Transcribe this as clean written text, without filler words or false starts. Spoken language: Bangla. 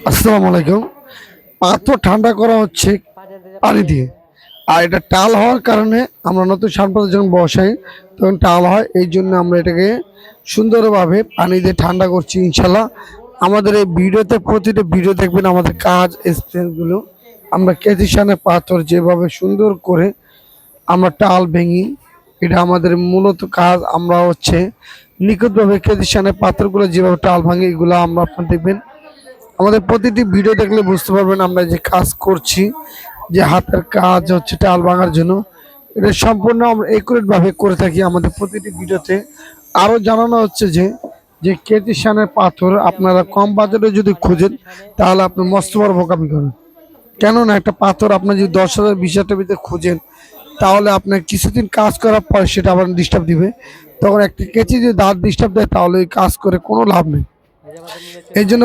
আসসালামু আলাইকুম। পাথর ঠান্ডা করা হচ্ছে পানি দিয়ে। আর এটা টাল হওয়ার কারণে আমরা নতুন সানপাতা যখন বসাই তখন টাল হয়, এই জন্য আমরা এটাকে সুন্দরভাবে পানি দিয়ে ঠান্ডা করছি ইনশাল্লাহ। আমাদের এই ভিডিওতে প্রতিটা ভিডিও দেখবেন আমাদের কাজ এক্সপিরিয়েন্সগুলো। আমরা কেজিশানে পাথর যেভাবে সুন্দর করে আমরা টাল ভেঙি, এটা আমাদের মূলত কাজ। আমরা হচ্ছে নিখুঁতভাবে কেজিশানে পাথরগুলো যেভাবে টাল ভাঙি এগুলো আমরা আপনার দেখবেন আমাদের প্রতিটি ভিডিও দেখলে বুঝতে পারবেন আমরা যে কাজ করছি, যে হাতের কাজ হচ্ছে টাল ভাঙার জন্য, এটা সম্পূর্ণ আমরা একুরেট ভাবে করে থাকি আমাদের প্রতিটি ভিডিওতে। আরও জানানো হচ্ছে যে যে কেজিশানের পাথর আপনারা কম বাজেটে যদি খুঁজেন তাহলে আপনি মস্ত বড় বোকামি করেন। কেননা একটা পাথর আপনার যদি 10,000 20,000 ভিতরে খুঁজেন তাহলে আপনার কিছুদিন কাজ করার পর সেটা আবার ডিস্টার্ব দিবে। তখন একটা কেচি যদি দাঁত ডিস্টার্ব দেয় তাহলে ওই কাজ করে কোনো লাভ নেই। এই জন্য